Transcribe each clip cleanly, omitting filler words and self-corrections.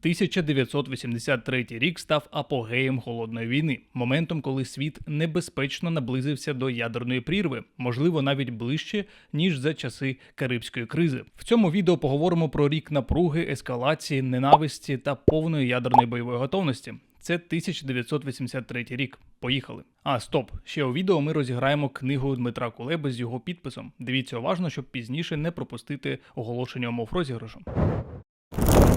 1983 рік став апогеєм Холодної війни, моментом, коли світ небезпечно наблизився до ядерної прірви, можливо, навіть ближче, ніж за часи Карибської кризи. В цьому відео поговоримо про рік напруги, ескалації, ненависті та повної ядерної бойової готовності. Це 1983 рік. Поїхали. Стоп. Ще у відео ми розіграємо книгу Дмитра Кулеби з його підписом. Дивіться уважно, щоб пізніше не пропустити оголошення умов розіграшу.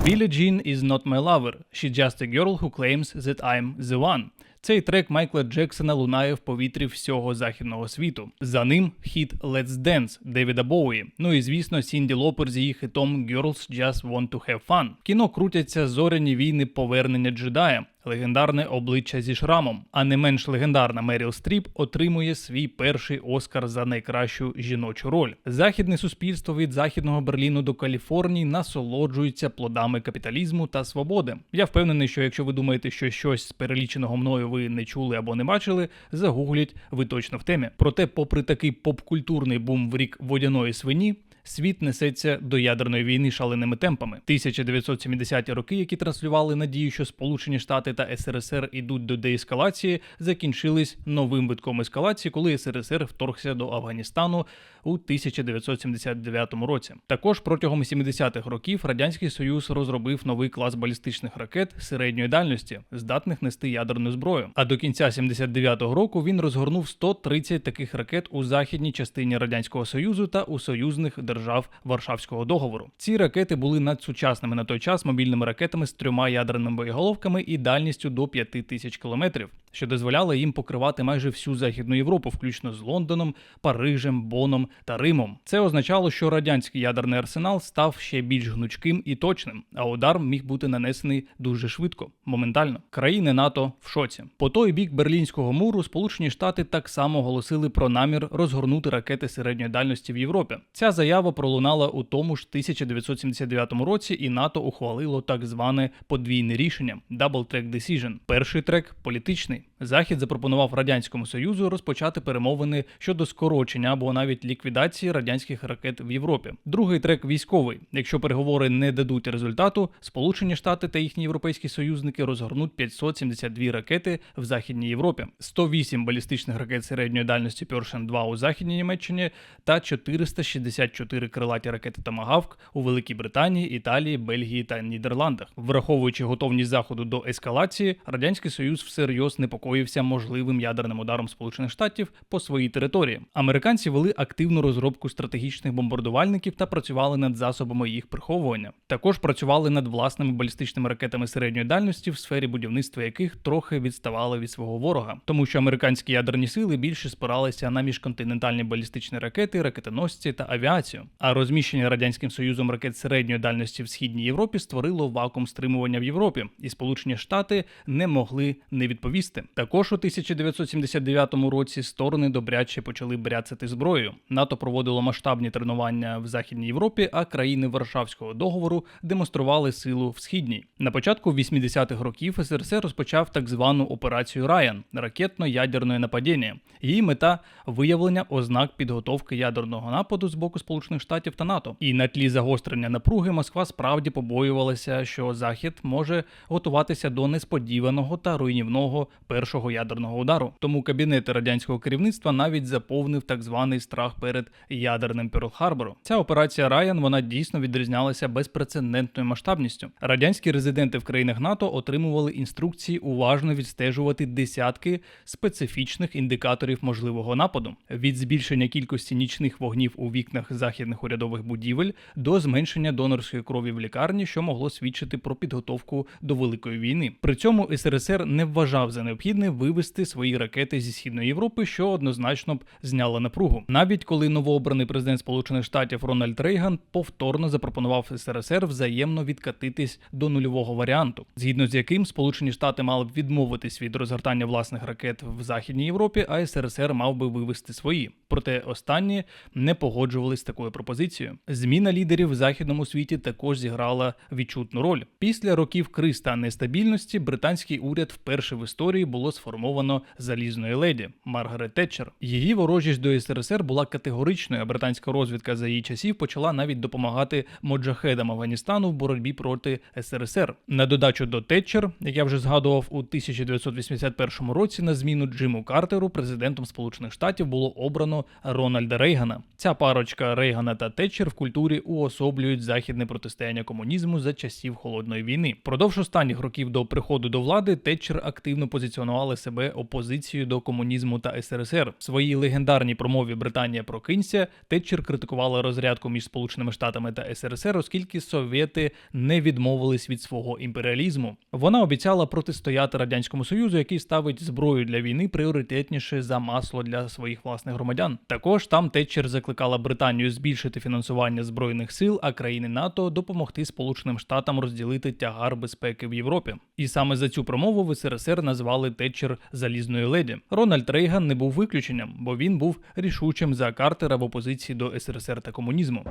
Billie Jean is not my lover. She's just a girl who claims that I'm the one. Цей трек Майкла Джексона лунає в повітрі всього західного світу. За ним хіт Let's Dance Девіда Боуї. Ну і звісно, Сінді Лопер з її хитом Girls Just Want to Have Fun. В кіно крутяться зоряні війни повернення джедая, легендарне обличчя зі шрамом. А не менш легендарна Меріл Стріп отримує свій перший Оскар за найкращу жіночу роль. Західне суспільство від Західного Берліну до Каліфорнії насолоджується плодами капіталізму та свободи. Я впевнений, що якщо ви думаєте, що щось з переліченого мною ви не чули або не бачили, загугліть, ви точно в темі. Проте, попри такий попкультурний бум в рік водяної свині, світ несеться до ядерної війни шаленими темпами. 1970-ті роки, які транслювали надію, що Сполучені Штати та СРСР ідуть до деескалації, закінчились новим витком ескалації, коли СРСР вторгся до Афганістану у 1979 році. Також протягом 70-х років Радянський Союз розробив новий клас балістичних ракет середньої дальності, здатних нести ядерну зброю. А до кінця 79-го року він розгорнув 130 таких ракет у західній частині Радянського Союзу та у союзних держав Варшавського договору. Ці ракети були надсучасними на той час мобільними ракетами з 3 ядерними боєголовками і дальністю до 5000 кілометрів, що дозволяло їм покривати майже всю Західну Європу, включно з Лондоном, Парижем, Боном та Римом. Це означало, що радянський ядерний арсенал став ще більш гнучким і точним, а удар міг бути нанесений дуже швидко, моментально. Країни НАТО в шоці. По той бік Берлінського муру Сполучені Штати так само оголосили про намір розгорнути ракети середньої дальності в Європі. Ця заява пролунала у тому ж 1979 році, і НАТО ухвалило так зване подвійне рішення – Double Track Decision. Перший трек – політичний. Захід запропонував Радянському Союзу розпочати перемовини щодо скорочення або навіть ліквідації радянських ракет в Європі. Другий трек – військовий. Якщо переговори не дадуть результату, Сполучені Штати та їхні європейські союзники розгорнуть 572 ракети в Західній Європі, 108 балістичних ракет середньої дальності Pershing-2 у Західній Німеччині та 464 крилаті ракети Томагавк у Великій Британії, Італії, Бельгії та Нідерландах. Враховуючи готовність Заходу до ескалації, Радянський Союз всерйоз непокоївся можливим ядерним ударом Сполучених Штатів по своїй території. Американці вели активну розробку стратегічних бомбардувальників та працювали над засобами їх приховування. Також працювали над власними балістичними ракетами середньої дальності, в сфері будівництва яких трохи відставали від свого ворога. Тому що американські ядерні сили більше спиралися на міжконтинентальні балістичні ракети, ракетоносці та авіацію. А розміщення Радянським Союзом ракет середньої дальності в Східній Європі створило вакуум стримування в Європі, і Сполучені Штати не могли не відповісти. Також у 1979 році сторони добряче почали бряцати зброєю. НАТО проводило масштабні тренування в Західній Європі, а країни Варшавського договору демонстрували силу в Східній. На початку 80-х років СРСР розпочав так звану операцію «Райан» – ракетно-ядерне нападіння. Її мета – виявлення ознак підготовки ядерного нападу з боку Сполучених Штатів та НАТО. І на тлі загострення напруги Москва справді побоювалася, що Захід може готуватися до несподіваного та руйнівного першого ядерного удару. Тому кабінети радянського керівництва навіть заповнив так званий страх перед ядерним Пёрл-Харбору. Ця операція «Райан», вона дійсно відрізнялася безпрецедентною масштабністю. Радянські резиденти в країнах НАТО отримували інструкції уважно відстежувати десятки специфічних індикаторів можливого нападу. Від збільшення кількості нічних вогнів у вікнах західних урядових будівель до зменшення донорської крові в лікарні, що могло свідчити про підготовку до Великої війни. При цьому СРСР не вважав за необхідне вивести свої ракети зі Східної Європи, що однозначно б зняло напругу. Навіть коли новообраний президент Сполучених Штатів Рональд Рейган повторно запропонував СРСР взаємно відкатитись до нульового варіанту, згідно з яким Сполучені Штати мали б відмовитись від розгортання власних ракет в Західній Європі, а СРСР мав би вивести свої. Проте останні не погоджувались з такою пропозицією. Зміна лідерів в західному світі також зіграла відчутну роль. Після років криз та нестабільності британський уряд вперше в історії було було сформовано залізною леді Маргарет Тетчер. Її ворожість до СРСР була категоричною, а британська розвідка за її часів почала навіть допомагати моджахедам Афганістану в боротьбі проти СРСР. На додачу до Тетчер, як я вже згадував, у 1981 році на зміну Джиму Картеру президентом Сполучених Штатів було обрано Рональда Рейгана. Ця парочка Рейгана та Тетчер в культурі уособлюють західне протистояння комунізму за часів Холодної війни. Продовж останніх років до приходу до влади Тетчер активно позиціонувала себе опозицією до комунізму та СРСР. В своїй легендарній промові «Британія, прокинься» Тетчер критикувала розрядку між Сполученими Штатами та СРСР, оскільки совєти не відмовились від свого імперіалізму. Вона обіцяла протистояти Радянському Союзу, який ставить зброю для війни пріоритетніше за масло для своїх власних громадян. Також там Тетчер закликала Британію збільшити фінансування збройних сил, а країни НАТО допомогти Сполученим Штатам розділити тягар безпеки в Європі. І саме за цю промову в СРСР назвали Тетчер залізною леді. Рональд Рейган не був виключенням, бо він був рішучим за Картера в опозиції до СРСР та комунізму.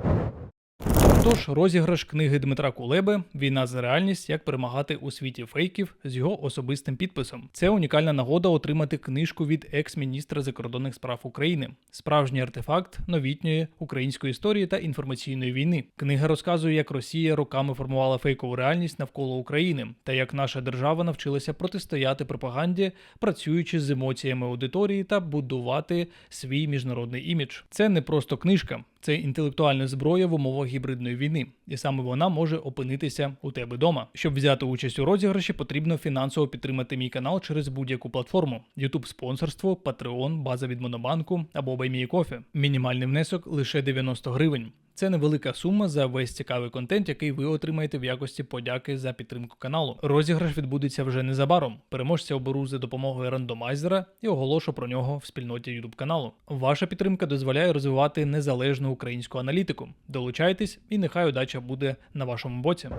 Тож, розіграш книги Дмитра Кулеби «Війна за реальність. Як перемагати у світі фейків» з його особистим підписом. Це унікальна нагода отримати книжку від екс-міністра закордонних справ України. Справжній артефакт новітньої української історії та інформаційної війни. Книга розказує, як Росія роками формувала фейкову реальність навколо України, та як наша держава навчилася протистояти пропаганді, працюючи з емоціями аудиторії та будувати свій міжнародний імідж. Це не просто книжка. Це інтелектуальна зброя в умовах гібридної війни, і саме вона може опинитися у тебе вдома. Щоб взяти участь у розіграші, потрібно фінансово підтримати мій канал через будь-яку платформу: YouTube спонсорство, Patreon, база від Монобанку або BuyMeACoffee. Мінімальний внесок лише 90 гривень. Це невелика сума за весь цікавий контент, який ви отримаєте в якості подяки за підтримку каналу. Розіграш відбудеться вже незабаром. Переможця оберу за допомогою рандомайзера і оголошу про нього в спільноті YouTube каналу. Ваша підтримка дозволяє розвивати незалежну українську аналітику. Долучайтесь, і нехай удача буде на вашому боці.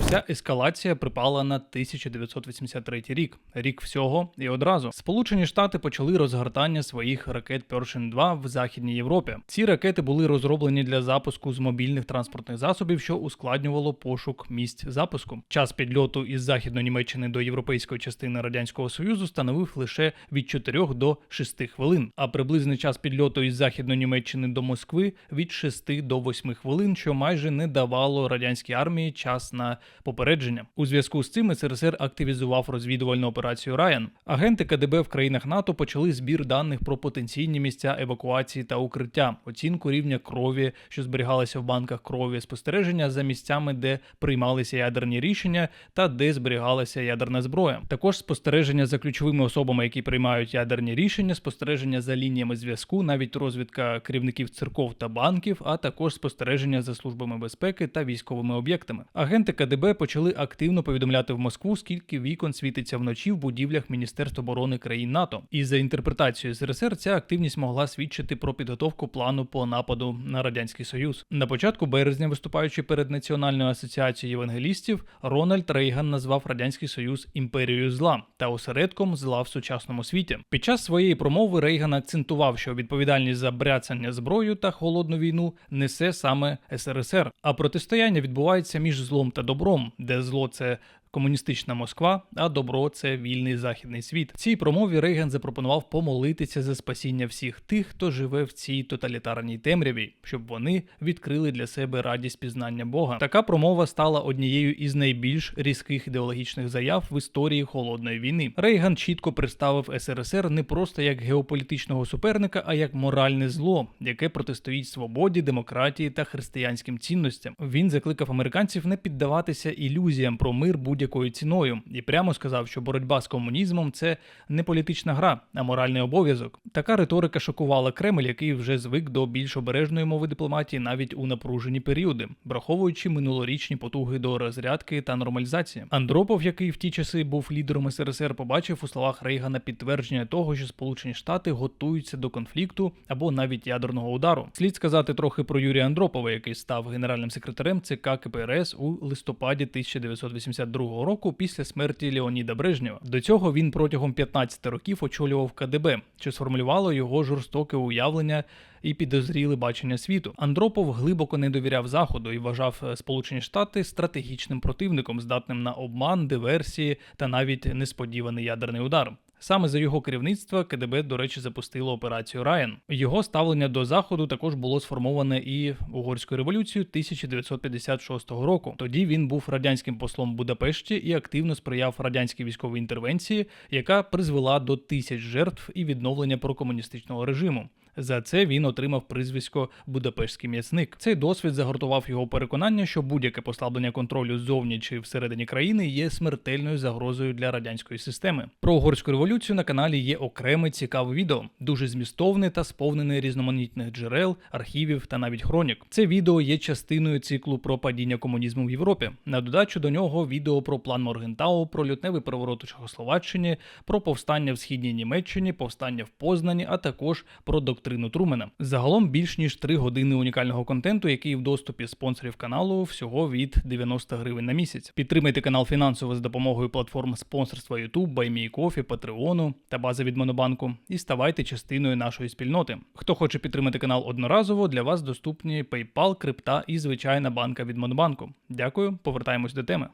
Вся ескалація припала на 1983 рік. Рік всього і одразу. Сполучені Штати почали розгортання своїх ракет Pershing 2 в Західній Європі. Ці ракети були розроблені для запуску з мобільних транспортних засобів, що ускладнювало пошук місць запуску. Час підльоту із Західної Німеччини до європейської частини Радянського Союзу становив лише від 4 до 6 хвилин, а приблизний час підльоту із Західної Німеччини до Москви від 6 до 8 хвилин, що майже не давало радянській армії час на попередження. У зв'язку з цим СРСР активізував розвідувальну операцію «Райан». Агенти КДБ в країнах НАТО почали збір даних про потенційні місця евакуації та укриття, оцінку рівня крові, що зберігалася в банках крові, спостереження за місцями, де приймалися ядерні рішення та де зберігалася ядерна зброя. Також спостереження за ключовими особами, які приймають ядерні рішення, спостереження за лініями зв'язку, навіть розвідка керівників церков та банків, а також спостереження за службами безпеки та військовими об'єктами. Агенти КДБ почали активно повідомляти в Москву, скільки вікон світиться вночі в будівлях Міністерств оборони країн НАТО. І за інтерпретацією СРСР ця активність могла свідчити про підготовку плану по нападу на Радянський Союз. На початку березня, виступаючи перед Національною асоціацією євангелістів, Рональд Рейган назвав Радянський Союз імперією зла та осередком зла в сучасному світі. Під час своєї промови Рейган акцентував, що відповідальність за бряцання зброєю та холодну війну несе саме СРСР, а протистояння відбувається між злом та добром, де зло – це комуністична Москва, а добро – це вільний західний світ. В цій промові Рейган запропонував помолитися за спасіння всіх тих, хто живе в цій тоталітарній темряві, щоб вони відкрили для себе радість пізнання Бога. Така промова стала однією із найбільш різких ідеологічних заяв в історії Холодної війни. Рейган чітко представив СРСР не просто як геополітичного суперника, а як моральне зло, яке протистоїть свободі, демократії та християнським цінностям. Він закликав американців не піддаватися ілюзіям про мир будь-якою ціною і прямо сказав, що боротьба з комунізмом – це не політична гра, а моральний обов'язок. Така риторика шокувала Кремль, який вже звик до більш обережної мови дипломатії навіть у напружені періоди, враховуючи минулорічні потуги до розрядки та нормалізації. Андропов, який в ті часи був лідером СРСР, побачив у словах Рейгана підтвердження того, що Сполучені Штати готуються до конфлікту або навіть ядерного удару. Слід сказати трохи про Юрія Андропова, який став генеральним секретарем ЦК КПРС у листопаді 1982 року після смерті Леоніда Брежнєва. До цього він протягом 15 років очолював КДБ, що сформулювало його жорстоке уявлення і підозріле бачення світу. Андропов глибоко не довіряв Заходу і вважав Сполучені Штати стратегічним противником, здатним на обман, диверсії та навіть несподіваний ядерний удар. Саме за його керівництва КДБ, до речі, запустило операцію «Райан». Його ставлення до Заходу також було сформоване і Угорською революцією 1956 року. Тоді він був радянським послом в Будапешті і активно сприяв радянській військовій інтервенції, яка призвела до тисяч жертв і відновлення прокомуністичного режиму. За це він отримав прізвисько «Будапештський м'ясник». Цей досвід загартував його переконання, що будь-яке послаблення контролю ззовні чи всередині країни є смертельною загрозою для радянської системи. Про угорську революцію на каналі є окреме цікаве відео, дуже змістовне та сповнене різноманітних джерел, архівів та навіть хронік. Це відео є частиною циклу про падіння комунізму в Європі. На додачу до нього відео про план Моргентау, про лютневий переворот у Чехословаччині, про повстання в Східній Німеччині, повстання в Познані, а також про доктрину Трумена. Загалом більш ніж 3 години унікального контенту, який в доступі спонсорів каналу всього від 90 гривень на місяць. Підтримайте канал фінансово з допомогою платформ спонсорства YouTube, BuyMeCoffee, Patreon та бази від Монобанку і ставайте частиною нашої спільноти. Хто хоче підтримати канал одноразово, для вас доступні PayPal, крипта і звичайна банка від Монобанку. Дякую, повертаємось до теми.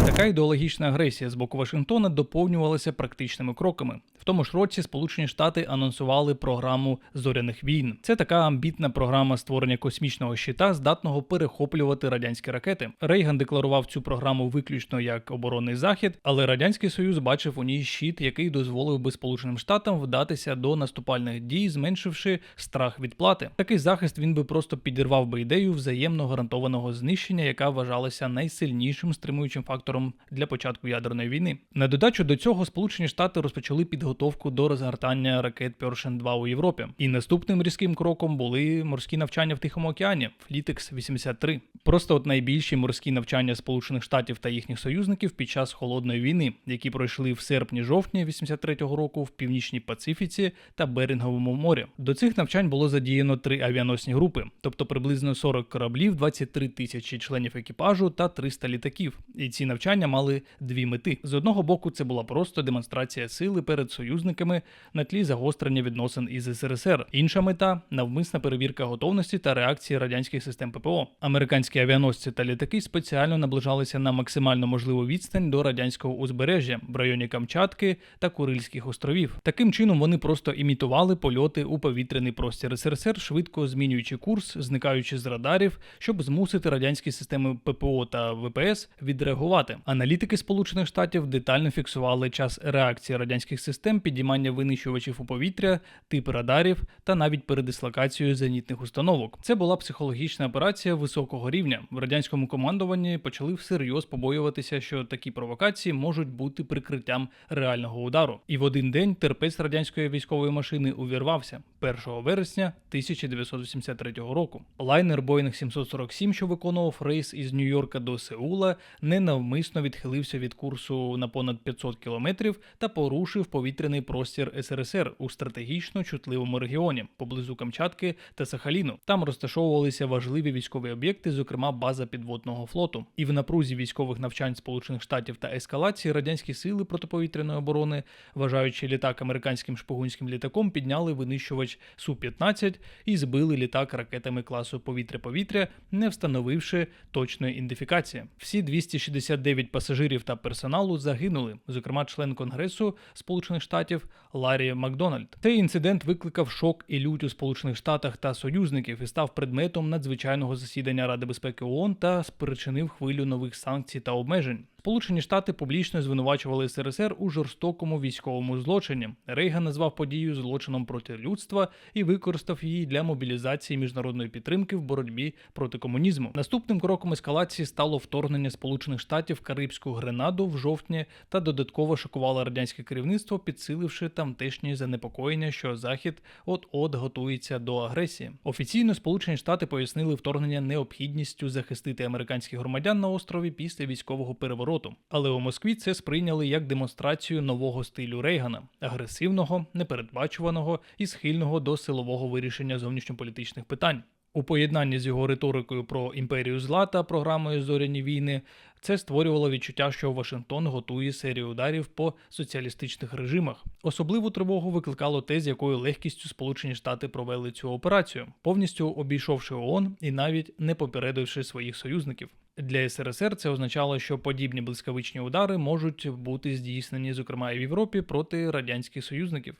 Така ідеологічна агресія з боку Вашингтона доповнювалася практичними кроками. В тому ж році Сполучені Штати анонсували програму зоряних війн. Це така амбітна програма створення космічного щита, здатного перехоплювати радянські ракети. Рейган декларував цю програму виключно як оборонний захід, але Радянський Союз бачив у ній щит, який дозволив би Сполученим Штатам вдатися до наступальних дій, зменшивши страх відплати. Такий захист він би просто підірвав би ідею взаємно гарантованого знищення, яка вважалася найсильнішим стримуючим фактором для початку ядерної війни. На додачу до цього Сполучені Штати розпочали підготовку до розгортання ракет Pershing-2 у Європі. І наступним різким кроком були морські навчання в Тихому океані, Флітекс-83. Просто найбільші морські навчання Сполучених Штатів та їхніх союзників під час Холодної війни, які пройшли в серпні-жовтні 83-го року в Північній Пацифіці та Беринговому морі. До цих навчань було задіяно 3 авіаносні групи, тобто приблизно 40 кораблів, 23 тисячі членів екіпажу та 300 літаків. І ці навчання мали 2 мети. З одного боку, це була просто демонстрація сили перед союзниками на тлі загострення відносин із СРСР. Інша мета – навмисна перевірка готовності та реакції радянських систем ППО. Американські авіаносці та літаки спеціально наближалися на максимально можливу відстань до радянського узбережжя в районі Камчатки та Курильських островів. Таким чином вони просто імітували польоти у повітряний простір СРСР, швидко змінюючи курс, зникаючи з радарів, щоб змусити радянські системи ППО та ВПС відреагувати. Аналітики Сполучених Штатів детально фіксували час реакції радянських систем, підіймання винищувачів у повітря, тип радарів та навіть передислокацію зенітних установок. Це була психологічна операція високого рівня. В радянському командуванні почали всерйоз побоюватися, що такі провокації можуть бути прикриттям реального удару. І в один день терпець радянської військової машини увірвався 1 вересня 1983 року. Лайнер Boeing 747, що виконував рейс із Нью-Йорка до Сеула, ненавмисно відхилився від курсу на понад 500 кілометрів та порушив повітряний простір СРСР у стратегічно чутливому регіоні, поблизу Камчатки та Сахаліну. Там розташовувалися важливі військові об'єкти, зокрема база підводного флоту. І в напрузі військових навчань Сполучених Штатів та ескалації радянські сили протиповітряної оборони, вважаючи літак американським шпигунським літаком, підняли винищувач Су-15 і збили літак ракетами класу повітря-повітря, не встановивши точної ідентифікації. Всі 269 пасажирів та персоналу загинули, зокрема член Конгресу Сполучених Штатів Ларрі Макдональд. Цей інцидент викликав шок і лють у Сполучених Штатах та союзників і став предметом надзвичайного засідання Ради безпеки ООН та спричинив хвилю нових санкцій та обмежень. Сполучені Штати публічно звинувачували СРСР у жорстокому військовому злочині. Рейган назвав подію злочином проти людства і використав її для мобілізації міжнародної підтримки в боротьбі проти комунізму. Наступним кроком ескалації стало вторгнення Сполучених Штатів в Карибську Гренаду в жовтні та додатково шокувало радянське керівництво, підсиливши тамтешні занепокоєння, що Захід от-от готується до агресії. Офіційно Сполучені Штати пояснили вторгнення необхідністю захистити американських громадян на острові після військового перевороту. Але у Москві це сприйняли як демонстрацію нового стилю Рейгана – агресивного, непередбачуваного і схильного до силового вирішення зовнішньополітичних питань. У поєднанні з його риторикою про імперію зла та програмою «Зоряні війни» Це створювало відчуття, що Вашингтон готує серію ударів по соціалістичних режимах. Особливу тривогу викликало те, з якою легкістю Сполучені Штати провели цю операцію, повністю обійшовши ООН і навіть не попередивши своїх союзників. Для СРСР це означало, що подібні блискавичні удари можуть бути здійснені, зокрема і в Європі, проти радянських союзників.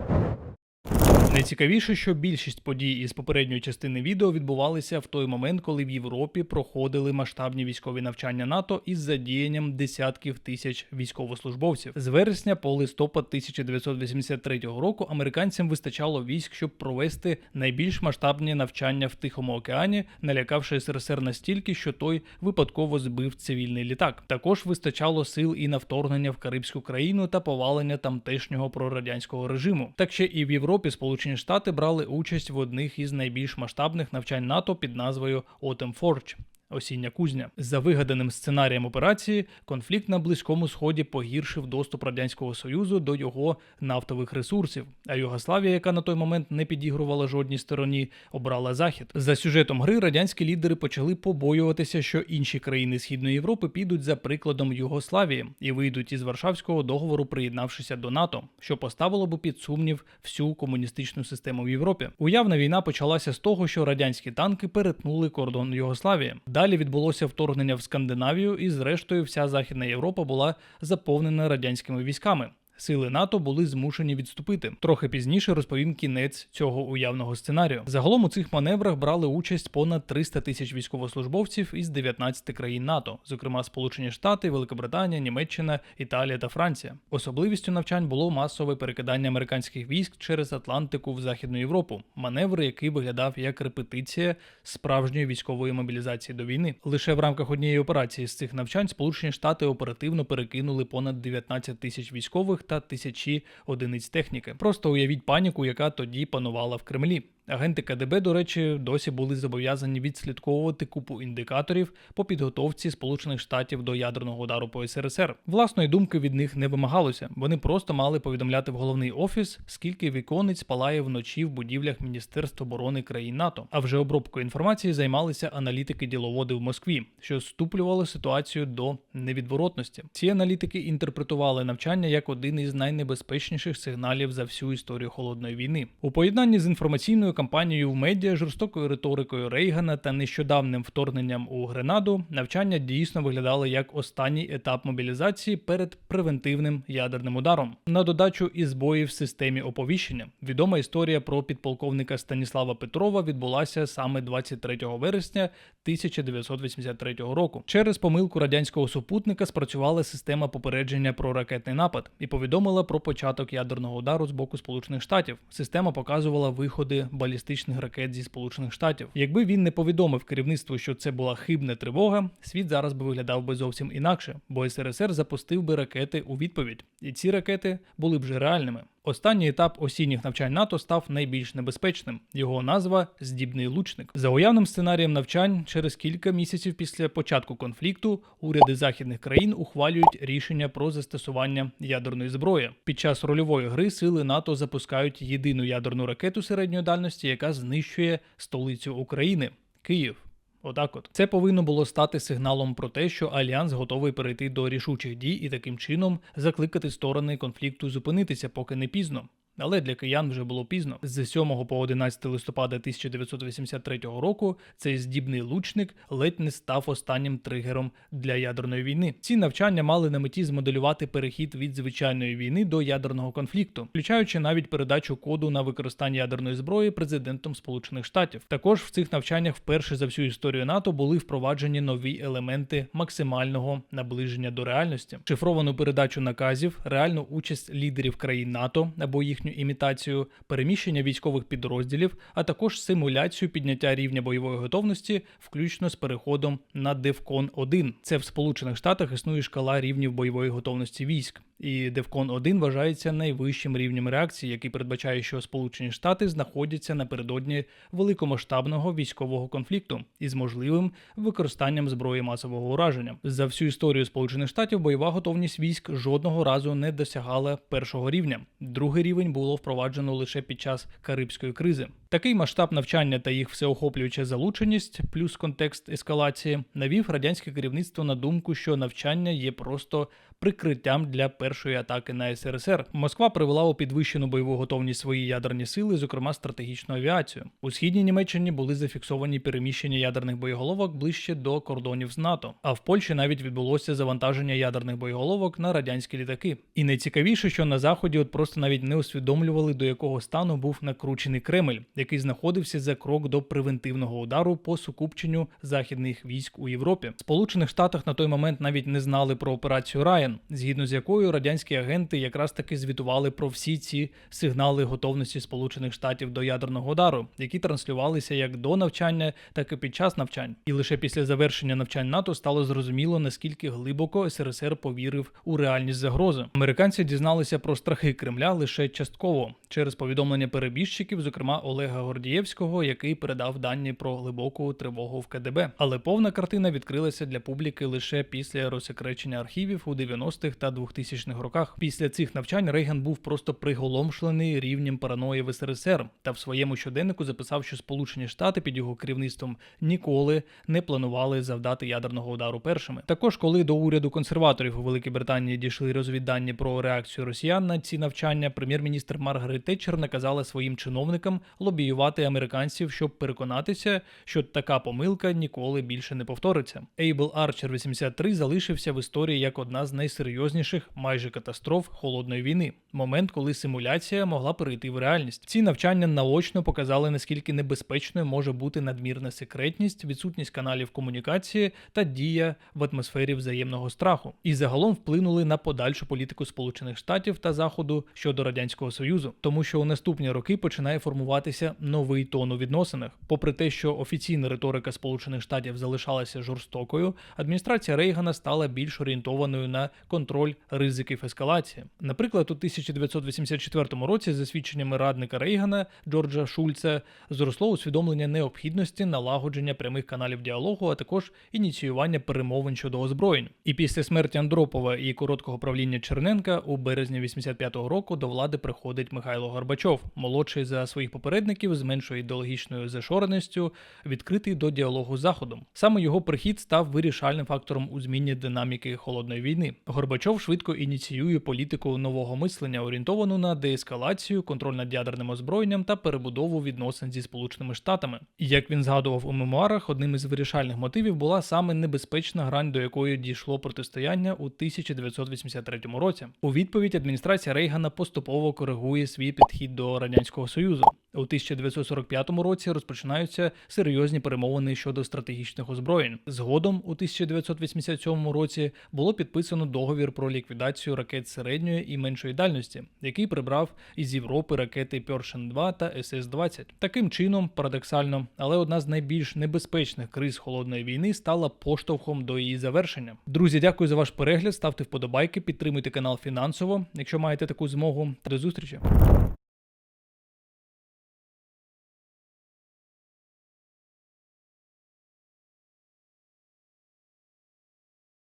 Найцікавіше, що більшість подій із попередньої частини відео відбувалися в той момент, коли в Європі проходили масштабні військові навчання НАТО із задіянням десятків тисяч військовослужбовців. З вересня по листопад 1983 року американцям вистачало військ, щоб провести найбільш масштабні навчання в Тихому океані, налякавши СРСР настільки, що той випадково збив цивільний літак. Також вистачало сил і на вторгнення в Карибську країну та повалення тамтешнього прорадянського режиму. Так ще і в Європі Сполучені Штати брали участь в одних із найбільш масштабних навчань НАТО під назвою Autumn Forge – осіння кузня. За вигаданим сценарієм операції, конфлікт на Близькому Сході погіршив доступ Радянського Союзу до його нафтових ресурсів, а Югославія, яка на той момент не підігрувала жодній стороні, обрала Захід. За сюжетом гри радянські лідери почали побоюватися, що інші країни Східної Європи підуть за прикладом Югославії і вийдуть із Варшавського договору, приєднавшися до НАТО, що поставило б під сумнів всю комуністичну систему в Європі. Уявна війна почалася з того, що радянські танки перетнули кордон Югославії. Далі відбулося вторгнення в Скандинавію, і зрештою вся Західна Європа була заповнена радянськими військами. Сили НАТО були змушені відступити. Трохи пізніше розповім кінець цього уявного сценарію. Загалом у цих маневрах брали участь понад 300 тисяч військовослужбовців із 19 країн НАТО, зокрема Сполучені Штати, Великобританія, Німеччина, Італія та Франція. Особливістю навчань було масове перекидання американських військ через Атлантику в Західну Європу. Маневр, який виглядав як репетиція справжньої військової мобілізації до війни. Лише в рамках однієї операції з цих навчань Сполучені Штати оперативно перекинули понад 19 тисяч військових та тисячі одиниць техніки. Просто уявіть паніку, яка тоді панувала в Кремлі. Агенти КДБ, до речі, досі були зобов'язані відслідковувати купу індикаторів по підготовці Сполучених Штатів до ядерного удару по СРСР. Власної думки від них не вимагалося. Вони просто мали повідомляти в головний офіс, скільки віконець палає вночі в будівлях Міністерств оборони країн НАТО. А вже обробкою інформації займалися аналітики-діловоди в Москві, що ступлювало ситуацію до невідворотності. Ці аналітики інтерпретували навчання як один із найнебезпечніших сигналів за всю історію Холодної війни. У поєднанні з інформаційною кампанією в медіа, жорстокою риторикою Рейгана та нещодавним вторгненням у Гренаду, навчання дійсно виглядали як останній етап мобілізації перед превентивним ядерним ударом. На додачу і збої в системі оповіщення. Відома історія про підполковника Станіслава Петрова відбулася саме 23 вересня 1983 року. Через помилку радянського супутника спрацювала система попередження про ракетний напад і повідомила про початок ядерного удару з боку Сполучених Штатів. Система показувала виходи балістичних ракет зі Сполучених Штатів. Якби він не повідомив керівництву, що це була хибна тривога, світ зараз би виглядав би зовсім інакше, бо СРСР запустив би ракети у відповідь. І ці ракети були б вже реальними. Останній етап осінніх навчань НАТО став найбільш небезпечним. Його назва – «Здібний лучник». За уявним сценарієм навчань, через кілька місяців після початку конфлікту уряди західних країн ухвалюють рішення про застосування ядерної зброї. Під час рольової гри сили НАТО запускають єдину ядерну ракету середньої дальності, яка знищує столицю України – Київ. Отак от. Це повинно було стати сигналом про те, що Альянс готовий перейти до рішучих дій і таким чином закликати сторони конфлікту зупинитися, поки не пізно. Але для киян вже було пізно. З 7 по 11 листопада 1983 року цей здібний лучник ледь не став останнім тригером для ядерної війни. Ці навчання мали на меті змоделювати перехід від звичайної війни до ядерного конфлікту, включаючи навіть передачу коду на використання ядерної зброї президентом Сполучених Штатів. Також в цих навчаннях вперше за всю історію НАТО були впроваджені нові елементи максимального наближення до реальності. Шифровану передачу наказів, реальну участь лідерів країн НАТО або їхню імітацію, переміщення військових підрозділів, а також симуляцію підняття рівня бойової готовності, включно з переходом на DEFCON 1. Це в Сполучених Штатах існує шкала рівнів бойової готовності військ. і DEFCON 1 вважається найвищим рівнем реакції, який передбачає, що Сполучені Штати знаходяться напередодні великомасштабного військового конфлікту із можливим використанням зброї масового ураження. За всю історію Сполучених Штатів бойова готовність військ жодного разу не досягала першого рівня. Другий рівень було впроваджено лише під час Карибської кризи. Такий масштаб навчання та їх всеохоплююча залученість, плюс контекст ескалації, навів радянське керівництво на думку, що навчання є просто прикриттям для першої атаки на СРСР. Москва привела у підвищену бойову готовність свої ядерні сили, зокрема стратегічну авіацію. У східній Німеччині були зафіксовані переміщення ядерних боєголовок ближче до кордонів з НАТО, а в Польщі навіть відбулося завантаження ядерних боєголовок на радянські літаки. І найцікавіше, що на Заході от просто навіть не усвідомлювали, до якого стану був накручений Кремль, який знаходився за крок до превентивного удару по сукупченню західних військ у Європі. В Сполучених Штатах на той момент навіть не знали про операцію Райан, згідно з якою радянські агенти якраз таки звітували про всі ці сигнали готовності Сполучених Штатів до ядерного удару, які транслювалися як до навчання, так і під час навчань. І лише після завершення навчань НАТО стало зрозуміло, наскільки глибоко СРСР повірив у реальність загрози. Американці дізналися про страхи Кремля лише частково, через повідомлення перебіжчиків, зокрема Олега Гордієвського, який передав дані про глибоку тривогу в КДБ. Але повна картина відкрилася для публіки лише після розсекречення архівів у 90-х та 2000-х роках. Після цих навчань Рейган був просто приголомшений рівнем параної в СРСР та в своєму щоденнику записав, що Сполучені Штати під його керівництвом ніколи не планували завдати ядерного удару першими. Також, коли до уряду консерваторів у Великій Британії дійшли розвіддані про реакцію росіян на ці навчання, прем'єр-міністр Маргарет Тетчер наказала своїм чиновникам лобіювати американців, щоб переконатися, що така помилка ніколи більше не повториться. Ейбл Арчер 83 залишився в історії як одна з найсерйозніших майже катастроф холодної війни. Момент, коли симуляція могла перейти в реальність. Ці навчання наочно показали, наскільки небезпечною може бути надмірна секретність, відсутність каналів комунікації та дія в атмосфері взаємного страху. І загалом вплинули на подальшу політику Сполучених Штатів та Заходу щодо Радянського Союзу. Тому що у наступні роки починає формуватися новий тон у відносинах. Попри те, що офіційна риторика Сполучених Штатів залишалася жорстокою, адміністрація Рейгана стала більш орієнтованою на контроль ризиків ескалації. Наприклад, у 1984 році, за свідченнями радника Рейгана Джорджа Шульца, зросло усвідомлення необхідності налагодження прямих каналів діалогу, а також ініціювання перемовин щодо озброєнь. І після смерті Андропова і короткого правління Черненка у березні 85-го року до влади приходить Михайло Горбачов, молодший за своїх попередників з меншою ідеологічною зашореністю, відкритий до діалогу з Заходом. Саме його прихід став вирішальним фактором у зміні динаміки холодної війни. Горбачов швидко ініціює політику нового мислення, орієнтовану на деескалацію, контроль над ядерним озброєнням та перебудову відносин зі Сполученими Штатами. І як він згадував у мемуарах, одним із вирішальних мотивів була саме небезпечна грань, до якої дійшло протистояння у 1983 році. У відповідь адміністрація Рейгана поступово коригує свій підхід до Радянського Союзу. У 1945 році розпочинаються серйозні перемовини щодо стратегічних озброєнь. Згодом у 1987 році було підписано договір про ліквідацію ракет середньої і меншої дальності, який прибрав із Європи ракети Pershing 2 та СС-20. Таким чином, парадоксально, але одна з найбільш небезпечних криз холодної війни стала поштовхом до її завершення. Друзі, дякую за ваш перегляд, ставте вподобайки, підтримуйте канал фінансово, якщо маєте таку змогу. До зустрічі!